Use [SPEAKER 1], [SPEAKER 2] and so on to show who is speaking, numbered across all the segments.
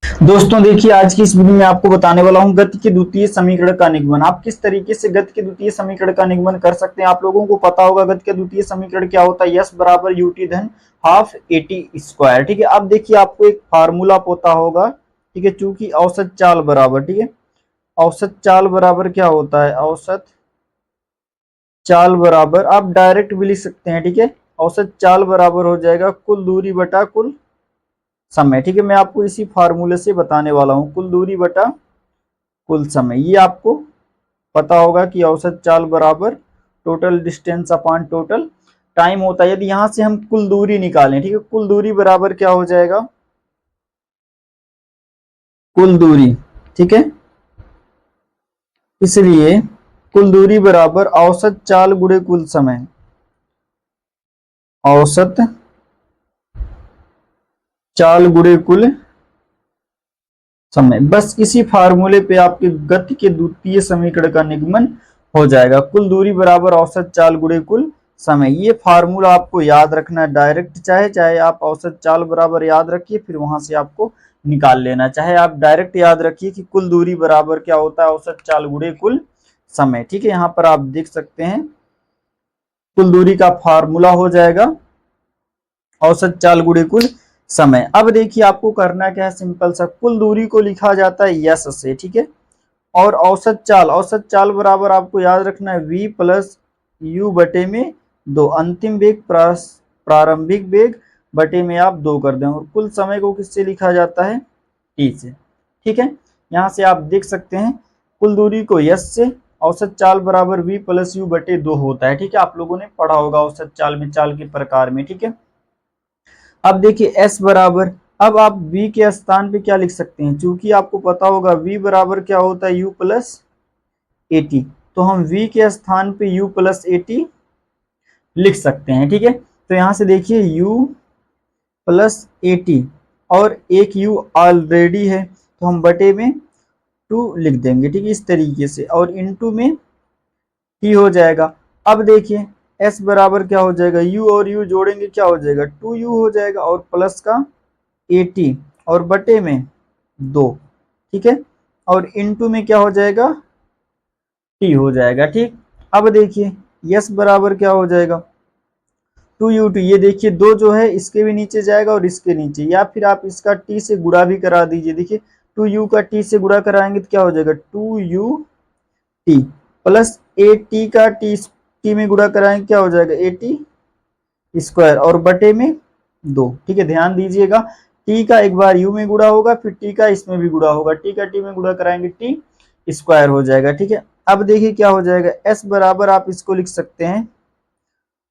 [SPEAKER 1] दोस्तों देखिए, आज की इस वीडियो में आपको बताने वाला हूं गति के द्वितीय समीकरण का निगमन। आप किस तरीके से गति के द्वितीय समीकरण का निगमन कर सकते हैं। आप लोगों को पता होगा गति का द्वितीय समीकरण क्या होता है, यस बराबर यूटी धन हाफ एटी स्क्वायर। ठीक है, अब देखिए आपको एक फार्मूला पता होगा। ठीक है, चूंकि औसत चाल बराबर, ठीक है, औसत चाल बराबर क्या होता है, औसत चाल बराबर आप डायरेक्ट भी लिख सकते हैं। ठीक है, औसत चाल बराबर हो जाएगा कुल दूरी बटा कुल समय। ठीक है, मैं आपको इसी फार्मूले से बताने वाला हूं, कुल दूरी बटा कुल समय। ये आपको पता होगा कि औसत चाल बराबर total distance upon total time होता है। यदि यहां से हम कुल दूरी निकालें, ठीक है, कुल दूरी बराबर क्या हो जाएगा, कुल दूरी। ठीक है, इसलिए कुल दूरी बराबर औसत चाल गुणे कुल समय। औसत चाल गुणे कुल समय, बस इसी फार्मूले पे आपके गति के द्वितीय समीकरण का निगमन हो जाएगा। कुल दूरी बराबर औसत चाल गुणे कुल समय। ये फार्मूला आपको याद रखना है डायरेक्ट, चाहे चाहे आप औसत चाल बराबर याद रखिए फिर वहां से आपको निकाल लेना, चाहे आप डायरेक्ट याद रखिए कि कुल दूरी बराबर क्या होता है, औसत चाल गुणे कुल समय। ठीक है, यहाँ पर आप देख सकते हैं कुल दूरी का फार्मूला हो जाएगा औसत चाल गुणे कुल समय। अब देखिए आपको करना क्या है, सिंपल सा, कुल दूरी को लिखा जाता है यस से। ठीक है, और औसत चाल बराबर आपको याद रखना है v प्लस यू बटे में दो, अंतिम वेग प्रारंभिक वेग बटे में आप दो कर दें, और कुल समय को किससे लिखा जाता है, टी से। ठीक है, यहाँ से आप देख सकते हैं कुल दूरी को यस से, औसत चाल बराबर v प्लस यू बटे दो होता है। ठीक है, आप लोगों ने पढ़ा होगा औसत चाल में, चाल के प्रकार में। ठीक है, अब देखिए s बराबर, अब आप v के स्थान पे क्या लिख सकते हैं, चूंकि आपको पता होगा v बराबर क्या होता है, u प्लस एटी, तो हम v के स्थान पे u प्लस एटी लिख सकते हैं। ठीक है, तो यहां से देखिए u प्लस एटी और एक u ऑलरेडी है तो हम बटे में 2 लिख देंगे। ठीक है, इस तरीके से, और इनटू में t हो जाएगा। अब देखिए s बराबर क्या हो जाएगा, u और u जोड़ेंगे क्या हो जाएगा, 2u हो जाएगा, और प्लस का 80 और बटे में 2। ठीक है, और इनटू में क्या हो जाएगा, टी हो जाएगा। ठीक, अब देखिए यस बराबर क्या हो जाएगा, 2u2, ये देखिए दो जो है इसके भी नीचे जाएगा और इसके नीचे, या फिर आप इसका टी से गुणा भी करा दीजिए। देखिए 2u का टी से गुणा कराएंगे तो क्या हो जाएगा, 2u T plus A T का टी में गुणा कराएंगे क्या हो जाएगा, एटी स्क्वायर, और बटे में 2। ठीक है, ध्यान दीजिएगा टी का एक बार u में गुणा होगा, फिर टी का इसमें भी गुणा होगा, टी का टी में गुणा कराएंगे टी स्क्वायर हो जाएगा। ठीक है, अब देखिए क्या हो जाएगा, s बराबर आप इसको लिख सकते हैं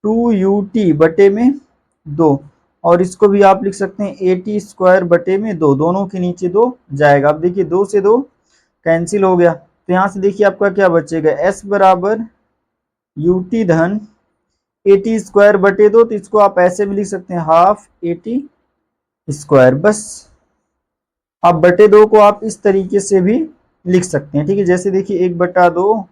[SPEAKER 1] 2ut बटे में 2, और इसको भी आप लिख सकते हैं एटी स्क्वायर बटे में 2, दोनों के नीचे 2 जाएगा। अब देखिए 2 से 2 कैंसिल हो गया, तो यहाँ से देखिए आपका क्या बचेगा, s बराबर ut धन एटी स्क्वायर बटे 2, तो इसको आप ऐसे भी लिख सकते हैं हाफ एटी स्क्वायर। बस आप बटे 2 को आप इस तरीके से भी लिख सकते हैं। ठीक है, जैसे देखिए 1/2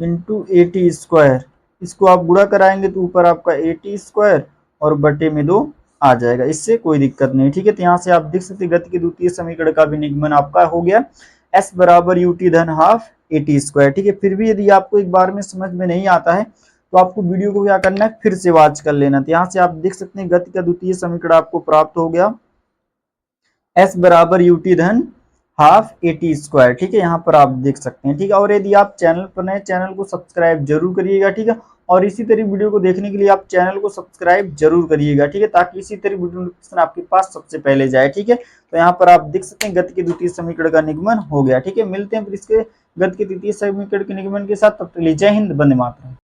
[SPEAKER 1] इंटू एटी स्क्वायर, इसको आप गुणा कराएंगे तो ऊपर आपका एटी स्क्वायर और बटे में 2 आ जाएगा, इससे कोई दिक्कत नहीं। ठीक है, तो यहाँ से आप देख सकते हैं गति के द्वितीय समीकरण का भी निगमन आपका हो गया, s बराबर यूटी धन हाफ एटी स्क्वायर। ठीक है, फिर भी यदि आपको एक बार में समझ में नहीं आता है तो आपको वीडियो को क्या करना है, फिर से वॉच कर लेना। तो यहाँ से आप देख सकते हैं गति का द्वितीय समीकरण आपको प्राप्त हो गया, s बराबर यूटी धन हाफ एटी स्क्वायर। ठीक है, यहाँ पर आप देख सकते हैं। ठीक है, और यदि आप चैनल पर नए, चैनल को सब्सक्राइब जरूर करिएगा। ठीक है, और इसी तरह वीडियो को देखने के लिए आप चैनल को सब्सक्राइब जरूर करिएगा। ठीक है, ताकि इसी तरह वीडियो नोटिफिकेशन आपके पास सबसे पहले जाए। ठीक है, तो यहाँ पर आप देख सकते हैं गति के द्वितीय समीकरण का निगमन हो गया। ठीक है, मिलते हैं फिर इसके गति के द्वितीय समीकरण के निगमन के साथ, तब तक के लिए जय हिंद, वंदे मातरम।